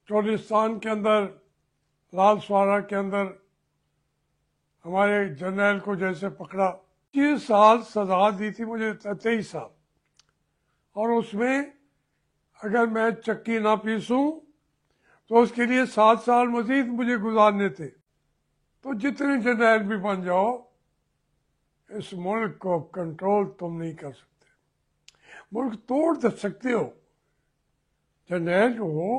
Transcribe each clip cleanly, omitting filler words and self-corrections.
چولستان کے اندر لال سوارا کے اندر ہمارے جرنیل کو جیسے پکڑا، 25 سال سزا دی تھی مجھے، 23 سال، اور اس میں اگر میں چکی نہ پیسوں تو اس کے لیے 7 سال مزید مجھے گزارنے تھے۔ تو جتنے جرنیل بھی بن جاؤ، اس ملک کو کنٹرول تم نہیں کر سکتے۔ ملک توڑ سکتے ہو، جرنیل جو ہو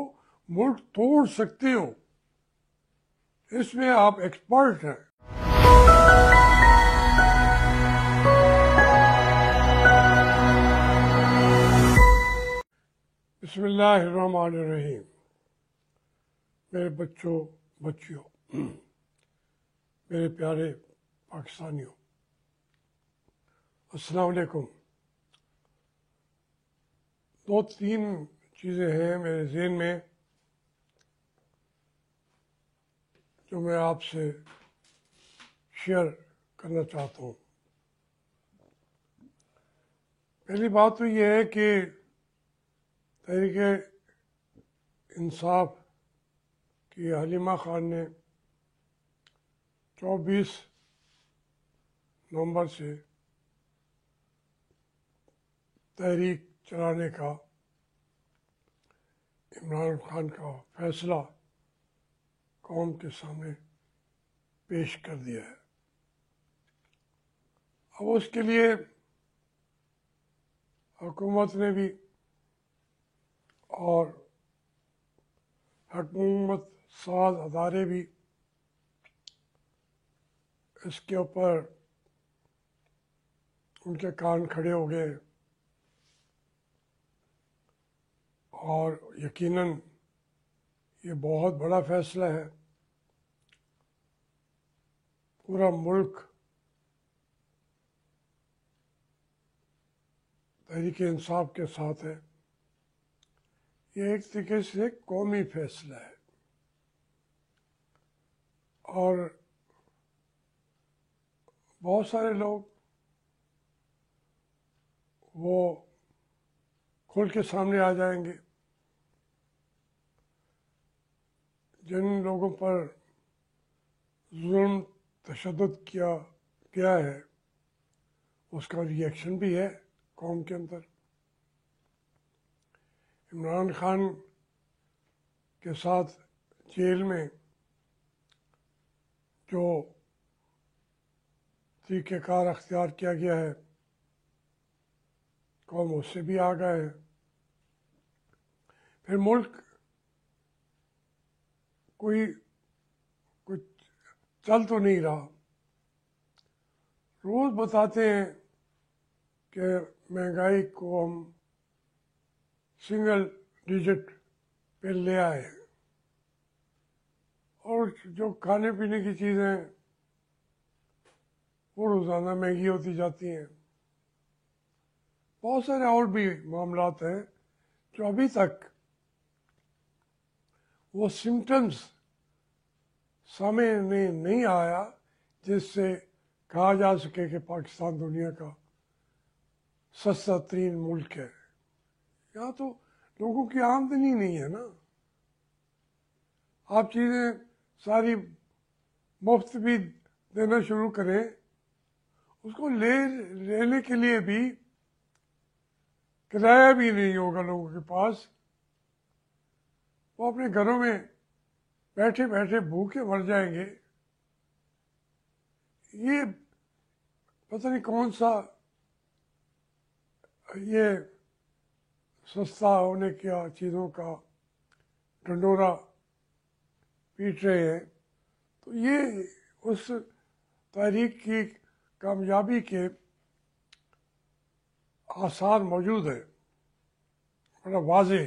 ملک توڑ سکتے ہو، اس میں آپ ایکسپرٹ ہیں۔ بسم اللہ الرحمن الرحیم۔ میرے بچوں، بچیوں، میرے پیارے پاکستانیوں، السلام علیکم۔ 2-3 چیزیں ہیں میرے ذہن میں جو میں آپ سے شیئر کرنا چاہتا ہوں۔ پہلی بات تو یہ ہے کہ تحریک انصاف کی حلیمہ خان نے 24 نومبر سے تحریک چلانے کا عمران خان کا فیصلہ قوم کے سامنے پیش کر دیا ہے۔ اب اس کے لیے حکومت نے بھی اور حکومت ساز ادارے بھی اس کے اوپر ان کے کان کھڑے ہو گئے، اور یقیناً یہ بہت بڑا فیصلہ ہے۔ پورا ملک تحریک انصاف کے ساتھ ہے۔ یہ ایک طریقے سے قومی فیصلہ ہے، اور بہت سارے لوگ وہ کھل کے سامنے آ جائیں گے۔ جن لوگوں پر ظلم تشدد کیا گیا ہے اس کا ری ایکشن بھی ہے قوم کے اندر۔ عمران خان کے ساتھ جیل میں جو طریقہ کار اختیار کیا گیا ہے، قوم اس سے بھی آگاہ ہے۔ پھر ملک کچھ چل تو نہیں رہا۔ روز بتاتے ہیں کہ مہنگائی کو ہم سنگل ڈیجٹ پہ لے آئے ہیں، اور جو کھانے پینے کی چیزیں وہ روزانہ مہنگی ہوتی جاتی ہیں۔ بہت سارے اور بھی معاملات ہیں جو ابھی تک وہ سمٹمز سامنے نہیں آیا جس سے کہا جا سکے کہ پاکستان دنیا کا سستا ترین ملک ہے۔ یہاں تو لوگوں کی آمدنی نہیں ہے نا۔ آپ چیزیں ساری مفت بھی دینا شروع کریں، اس کو لینے کے لیے بھی کرایہ بھی نہیں ہوگا لوگوں کے پاس۔ وہ اپنے گھروں میں بیٹھے بیٹھے بھوکے مر جائیں گے۔ یہ پتہ نہیں کون سا یہ سستا ہونے کا چیزوں کا ڈنڈورا پیٹ رہے ہیں۔ تو یہ اس تحریک کی کامیابی کے آثار موجود ہیں، بڑا واضح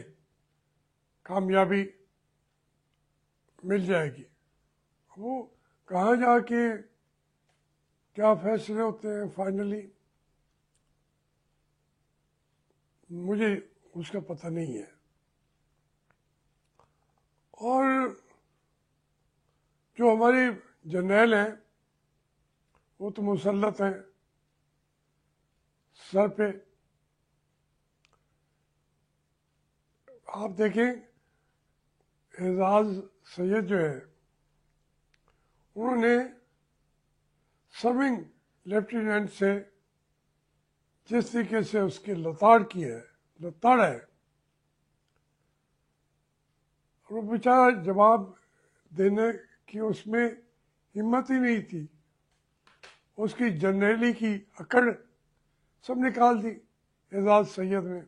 کامیابی مل جائے گی۔ وہ کہاں جا کے کیا فیصلے ہوتے ہیں فائنلی، مجھے اس کا پتہ نہیں ہے۔ اور جو ہمارے جرنیل ہیں وہ تو مسلط ہیں سر پہ۔ آپ دیکھیں اعزاز سید جو ہے انہوں نے سرونگ لیفٹیننٹ سے جس طریقے سے اس کی لتاڑ کی ہے، لتاڑ ہے، اور وہ بیچارہ جواب دینے کی اس میں ہمت ہی نہیں تھی، اس کی جرنیلی کی اکڑ سب نکال دی اعزاز سید نے۔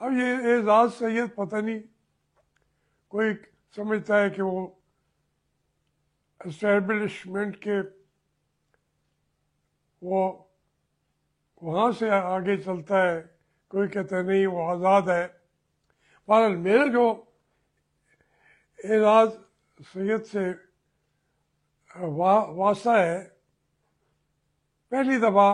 اب یہ اعزاز سید پتہ نہیں، کوئی سمجھتا ہے کہ وہ اسٹیبلشمنٹ کے وہ وہاں سے آگے چلتا ہے، کوئی کہتا ہے نہیں وہ آزاد ہے۔ بہرحال میرا جو اعزاز سید سے واسطہ ہے، پہلی دفعہ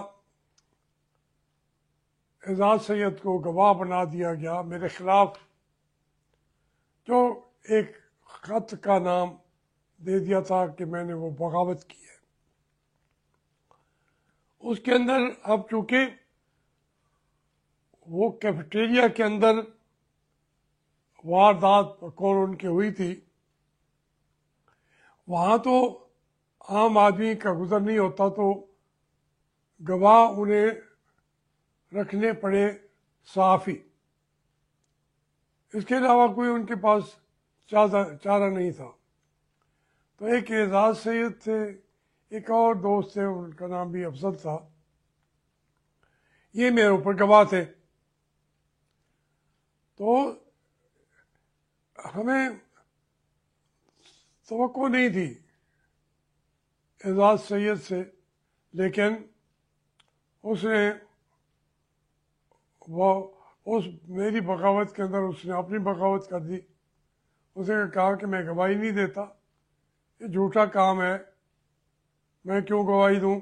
اعزاز سید کو گواہ بنا دیا گیا میرے خلاف، جو ایک خط کا نام دے دیا تھا کہ میں نے وہ بغاوت کی ہے۔ اس کے اندر اب چونکہ وہ کیفیٹیریا کے اندر واردات پکور ان کی ہوئی تھی، وہاں تو عام آدمی کا گزر نہیں ہوتا، تو گواہ انہیں رکھنے پڑے صحافی، اس کے علاوہ کوئی ان کے پاس چارہ نہیں تھا۔ تو ایک اعزاز سید تھے، ایک اور دوست تھے، ان کا نام بھی افضل تھا، یہ میرے اوپر گواہ تھے۔ تو ہمیں توقع نہیں تھی اعزاز سید سے، لیکن اس نے اس میری بغاوت کے اندر اس نے اپنی بغاوت کر دی۔ اس نے کہا کہ میں گواہی نہیں دیتا، یہ جھوٹا کام ہے، میں کیوں گواہی دوں۔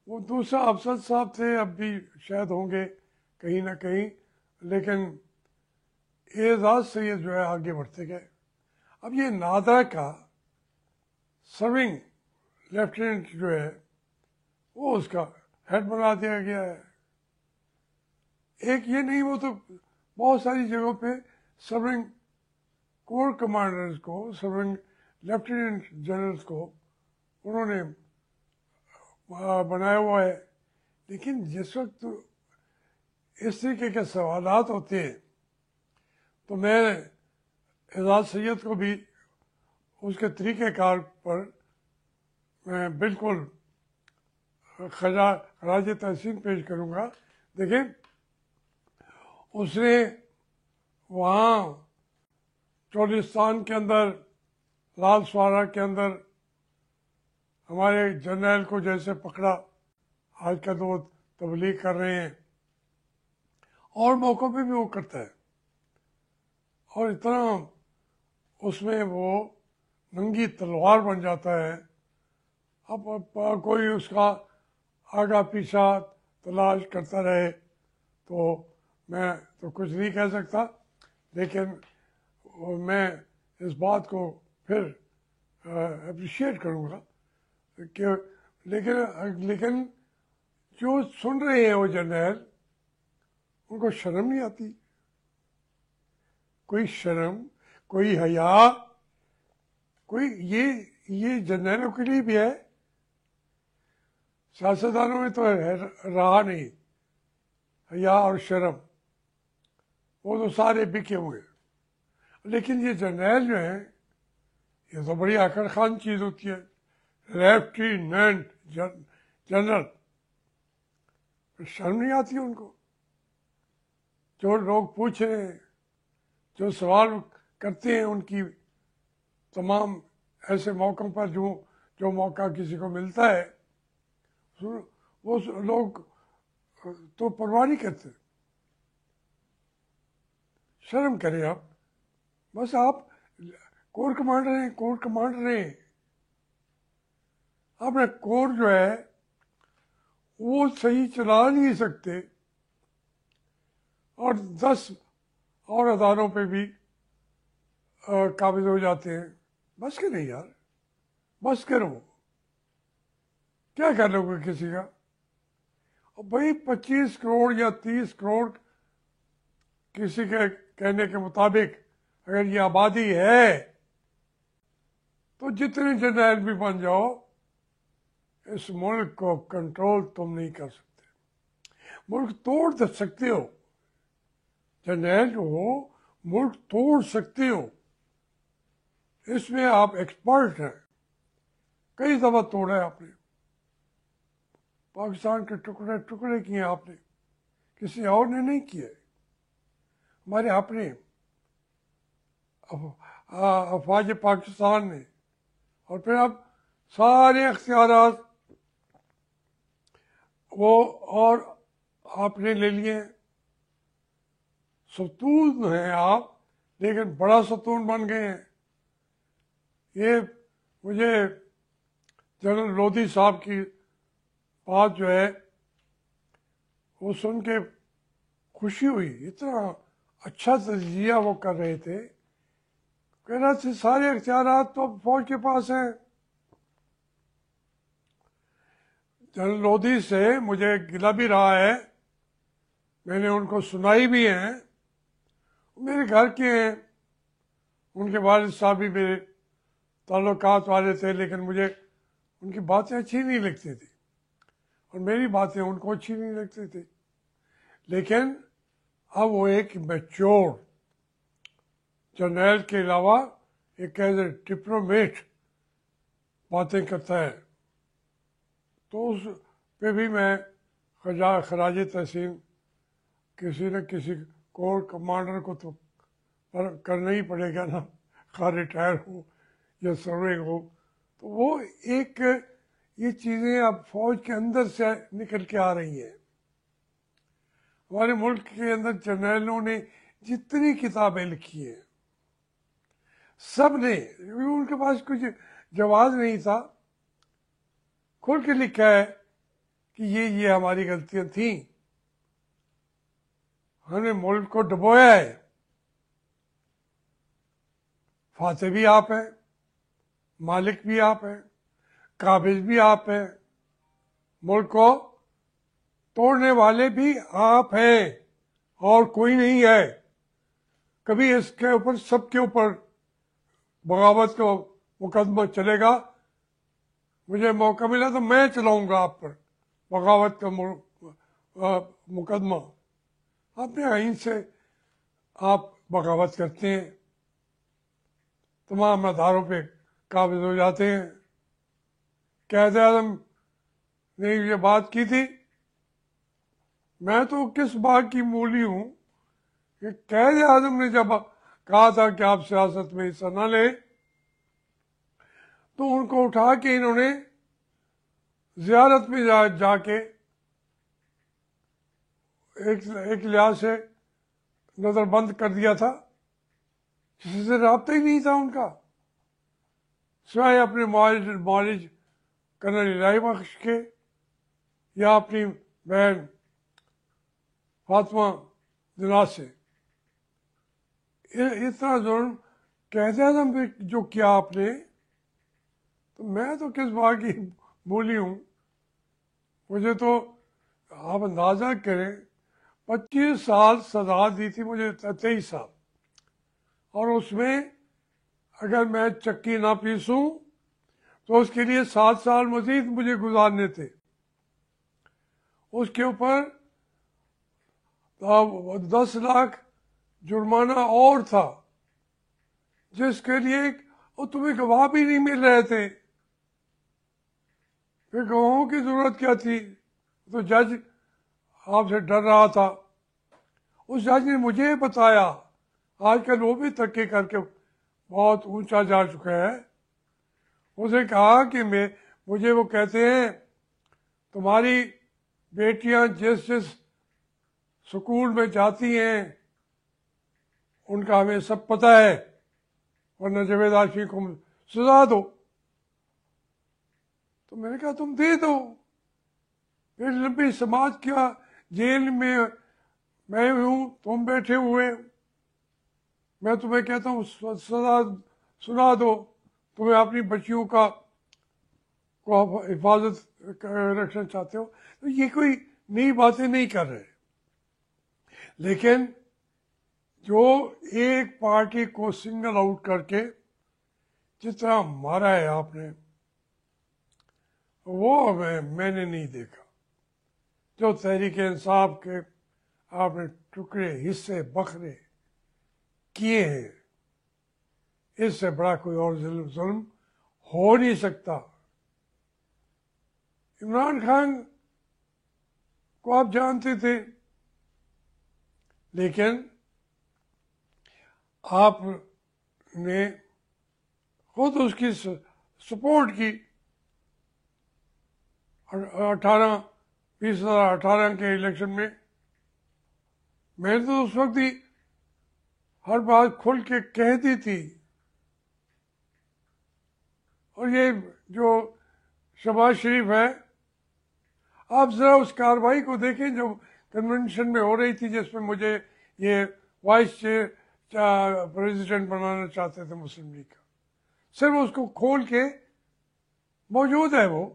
وہ دوسرا افسر صاحب تھے، اب بھی شاید ہوں گے کہیں نہ کہیں، لیکن اعزاز سید جو ہے آگے بڑھتے گئے۔ اب یہ نادرا کا سرونگ لیفٹیننٹ جو ہے وہ اس کا ہیڈ بنا دیا گیا ہے۔ ایک یہ نہیں، وہ تو بہت ساری جگہوں پہ سرونگ کور کمانڈرز کو، سرونگ لیفٹیننٹ جنرلز کو انہوں نے بنایا ہوا ہے۔ لیکن جس وقت اس طریقے کے سوالات ہوتے ہیں تو میں اعزاز سید کو بھی اس کے طریقہ کار پر میں بالکل خراج تحسین پیش کروں گا۔ دیکھیں، اس نے وہاں چولستان کے اندر، لال سوارا کے اندر ہمارے جرنیل کو جیسے پکڑا، آج کل وہ تبلیغ کر رہے ہیں، اور موقعوں پہ بھی وہ کرتا ہے، اور اتنا اس میں وہ ننگی تلوار بن جاتا ہے۔ اب کوئی اس کا آگا پیچھا تلاش کرتا رہے تو میں تو کچھ نہیں کہہ سکتا، لیکن میں اس بات کو پھر اپریشیٹ کروں گا کہ لیکن جو سن رہے ہیں وہ جرنیل، ان کو شرم نہیں آتی؟ کوئی شرم، کوئی حیا، کوئی یہ جرنیلوں کے لیے بھی ہے، سیاستدانوں میں تو رہا نہیں حیا اور شرم، وہ تو سارے بکے ہوئے۔ لیکن یہ جرنیل جو ہیں، یہ تو بڑی آکڑ خان چیز ہوتی ہے، لیفٹیننٹ جنرل، شرم نہیں آتی ان کو؟ جو لوگ پوچھ رہے ہیں، جو سوال کرتے ہیں، ان کی تمام ایسے موقعوں پر جو موقع کسی کو ملتا ہے، وہ لوگ تو پرواہ نہیں کرتے۔ شرم کریں آپ، بس آپ کور کمانڈر ہیں، کور کمانڈر ہیں، آپ نے کور جو ہے وہ صحیح چلا نہیں سکتے، اور 10 اور اداروں پہ بھی قابض ہو جاتے ہیں۔ بس کریں یار، بس کرو، کیا کر لو گے کسی کا؟ اور بھائی 25 کروڑ یا 30 کروڑ کسی کے کہنے کے مطابق اگر یہ آبادی ہے تو جتنے جرنیل بھی بن جاؤ اس ملک کو کنٹرول تم نہیں کر سکتے. ملک توڑ سکتے ہو، جرنیل جو ہو ملک توڑ سکتے ہو، اس میں آپ ایکسپرٹ ہیں. کئی دفعہ توڑا ہے آپ نے، پاکستان کے ٹکڑے ٹکڑے کیے آپ نے، کسی اور نے نہیں کیے. ہمارے اپنے افواج پاکستان نے، اور پھر اب سارے اختیارات وہ اور آپ نے لے لیے. ستون ہیں آپ، لیکن بڑا ستون بن گئے ہیں. یہ مجھے جنرل لودھی صاحب کی بات جو ہے وہ سن کے خوشی ہوئی. اتنا اچھا تجزیہ وہ کر رہے تھے، کہہ رہے تھے سارے اختیارات تو فوج کے پاس ہیں. جنرل لودھی سے مجھے گلہ بھی رہا ہے، میں نے ان کو سنائی بھی ہیں، میرے گھر کے ہیں، ان کے والد صاحب بھی میرے تعلقات والے تھے، لیکن مجھے ان کی باتیں اچھی نہیں لگتی تھی اور میری باتیں ان کو اچھی نہیں لگتی تھی. لیکن اب وہ ایک میچور جرنیل کے علاوہ ایک ایز اے ڈپلومیٹ باتیں کرتا ہے. تو اس پہ بھی میں خراج تحسین کسی نہ کسی کور کمانڈر کو تو کرنا ہی پڑے گا نا، خواہ ریٹائر ہو یا سرونگ ہو. تو وہ ایک یہ چیزیں اب فوج کے اندر سے نکل کے آ رہی ہیں. ہمارے ملک کے اندر جرنیلوں نے جتنی کتابیں لکھی ہیں سب نے، ان کے پاس کچھ جواز نہیں تھا، کھل کے لکھا ہے کہ یہ ہماری غلطیاں تھیں، ہم نے ملک کو ڈبویا ہے. فاتح بھی آپ ہیں، مالک بھی آپ ہیں، قابض بھی آپ ہیں، ملک کو توڑنے والے بھی آپ ہیں اور کوئی نہیں ہے. کبھی اس کے اوپر سب کے اوپر بغاوت کا مقدمہ چلے گا، مجھے موقع ملا تو میں چلاؤں گا آپ پر بغاوت کا مقدمہ. اپنے آئین سے آپ بغاوت کرتے ہیں، تمام اداروں پہ قابض ہو جاتے ہیں. قائد اعظم نے یہ بات کی تھی، میں تو کس بات کی مولی ہوں کہ قائد اعظم نے جب کہا تھا کہ آپ سیاست میں حصہ نہ لیں تو ان کو اٹھا کے انہوں نے زیارت میں جا کے ایک لحاظ سے نظر بند کر دیا تھا. کسی سے رابطہ ہی نہیں تھا ان کا سوائے اپنے معالج کرنل الہی بخش کے یا اپنی بہن فاطمہ جناح سے. اتنا ظلم قائد اعظم پہ جو کیا آپ نے، تو میں تو کس بات کی بولی ہوں. مجھے تو آپ اندازہ کریں 25 سال سزا دی تھی مجھے، 23 سال، اور اس میں اگر میں چکی نہ پیسوں تو اس کے لیے 7 سال مزید مجھے گزارنے تھے. اس کے اوپر 10 لاکھ جرمانہ اور تھا، جس کے لیے تمہیں گواہ بھی نہیں مل رہے تھے. پھر گواہوں کی ضرورت کیا تھی؟ تو جج آپ سے ڈر رہا تھا. اس جج نے مجھے بتایا، آج کل وہ بھی ترقی کر کے بہت اونچا جا چکا ہے، اسے کہا کہ مجھے وہ کہتے ہیں تمہاری بیٹیاں جس سکول میں جاتی ہیں ان کا ہمیں سب پتہ ہے، ورنہ جاوید عاشقی کو سزا دو. تو میں نے کہا تم دے دو. پھر لمبی سماج کیا جیل میں میں ہوں، تم بیٹھے ہوئے، میں تمہیں کہتا ہوں سزا سنا دو، تمہیں اپنی بچیوں کو حفاظت رکھنا چاہتے ہو. تو یہ کوئی نئی باتیں نہیں کر رہے، لیکن جو ایک پارٹی کو سنگل آؤٹ کر کے جس طرح مارا ہے آپ نے، وہ میں نے نہیں دیکھا. جو تحریک انصاف کے آپ نے ٹکڑے حصے بکھرے کیے ہیں، اس سے بڑا کوئی اور ظلم ہو نہیں سکتا. عمران خان کو آپ جانتے تھے، لیکن آپ نے خود اس کی سپورٹ کی. 2018 کے الیکشن میں میں نے تو اس وقت ہی ہر بات کھل کے کہہ دی تھی. اور یہ جو شہباز شریف ہے، آپ ذرا اس کارروائی کو دیکھیں جو کنونشن میں ہو رہی تھی، جس میں مجھے یہ وائس پریزیڈنٹ بنانا چاہتے تھے مسلم لیگ کا. صرف اس کو کھول کے موجود ہے. وہ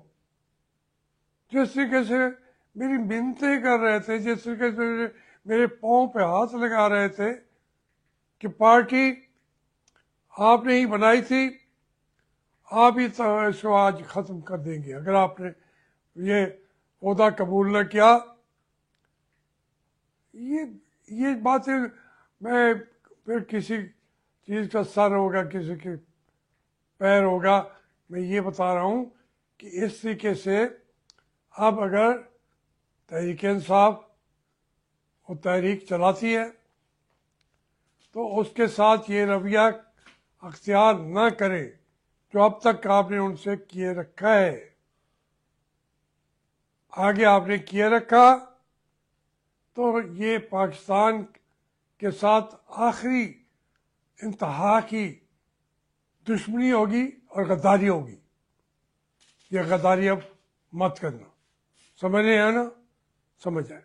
جس طریقے سے میری منتیں کر رہے تھے، جس طریقے سے میرے پاؤں پہ ہاتھ لگا رہے تھے کہ پارٹی آپ نے ہی بنائی تھی، آپ ہی اس کو آج ختم کر دیں گے اگر آپ نے یہ عہدہ قبول نہ کیا. یہ باتیں میں پھر کسی چیز کا سر ہوگا، کسی کے پیر ہوگا. میں یہ بتا رہا ہوں کہ اس طریقے سے اب اگر تحریک انصاف وہ تحریک چلاتی ہے تو اس کے ساتھ یہ رویہ اختیار نہ کرے جو اب تک آپ نے ان سے کیے رکھا ہے. آگے آپ نے کیے رکھا تو یہ پاکستان کے ساتھ آخری انتہا کی دشمنی ہوگی اور غداری ہوگی. یہ غداری اب مت کرنا. سمجھ رہے ہیں نا؟ سمجھ آئے.